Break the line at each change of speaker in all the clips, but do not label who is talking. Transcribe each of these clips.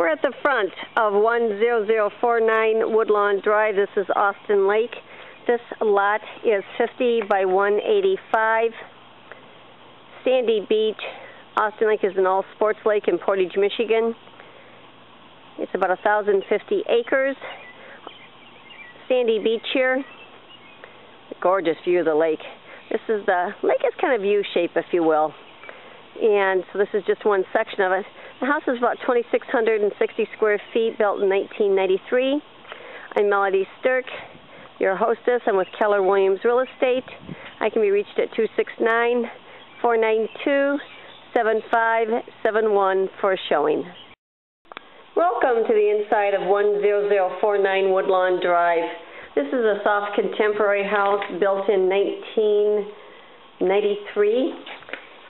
We're at the front of 10049 Woodlawn Drive. This is Austin Lake. This lot is 50 by 185. Sandy Beach. Austin Lake is an all-sports lake in Portage, Michigan. It's about 1,050 acres. Sandy Beach here. Gorgeous view of the lake. The lake is kind of U-shaped, if you will. And so this is just one section of it. The house is about 2,660 square feet, built in 1993. I'm Melody Stirk, your hostess. I'm with Keller Williams Real Estate. I can be reached at 269-492-7571 for a showing. Welcome to the inside of 10049 Woodlawn Drive. This is a soft contemporary house built in 1993.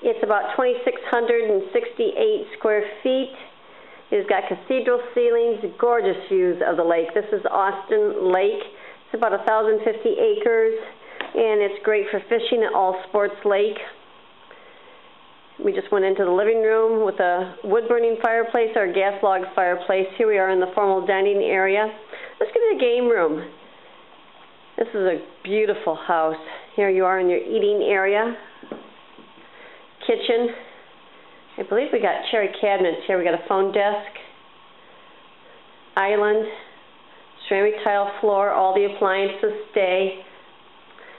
It's about 2,668 square feet. It's got cathedral ceilings, gorgeous views of the lake. This is Austin Lake. It's about 1,050 acres, and it's great for fishing, an all-sports lake. We just went into the living room with a wood-burning fireplace or a gas log fireplace. Here we are in the formal dining area. Let's get to the game room. This is a beautiful house. Here you are in your eating area. Kitchen. I believe we got cherry cabinets here. We got a phone desk, island, ceramic tile floor, all the appliances stay.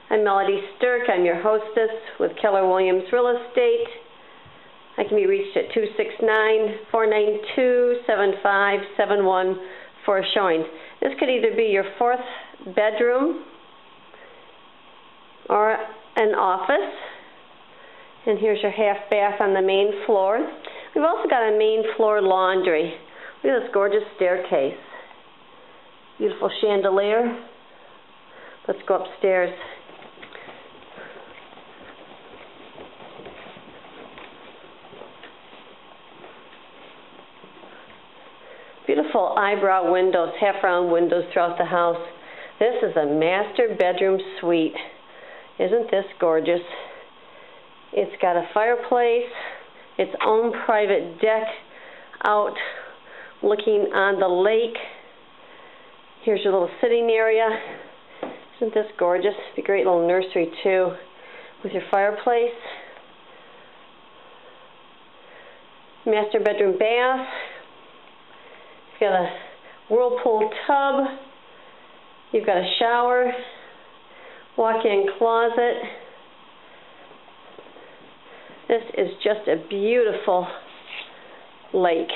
I'm Melody Stirk. I'm your hostess with Keller Williams Real Estate. I can be reached at 269-492-7571 for a showing. This could either be your fourth bedroom or an office. And here's your half bath on the main floor. We've also got a main floor laundry. Look at this gorgeous staircase. Beautiful chandelier. Let's go upstairs. Beautiful eyebrow windows, half-round windows throughout the house. This is a master bedroom suite. Isn't this gorgeous? It's got a fireplace, its own private deck out looking on the lake. Here's your little sitting area. Isn't this gorgeous? It's a great little nursery too with your fireplace. Master bedroom bath. You've got a whirlpool tub. You've got a shower, walk-in closet. This is just a beautiful lake.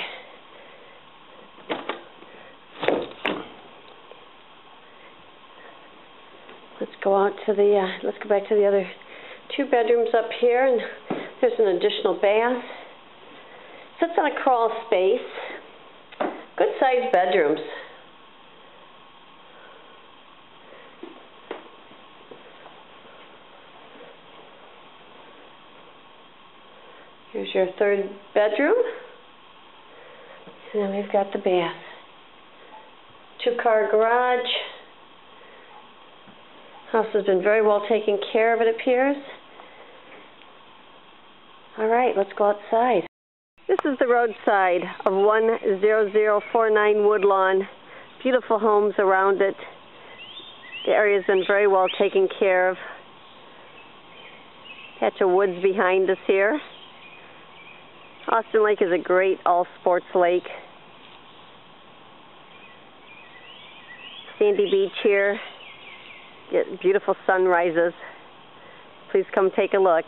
Let's go out to the, let's go back to the other two bedrooms up here, and there's an additional bath. Sits on a crawl space. Good sized bedrooms. Here's your third bedroom. And then we've got the bath. Two-car garage. House has been very well taken care of, it appears. All right, let's go outside. This is the roadside of 10049 Woodlawn. Beautiful homes around it. The area's been very well taken care of. Patch of woods behind us here. Austin Lake is a great all-sports lake. Sandy Beach here. Get beautiful sunrises. Please come take a look.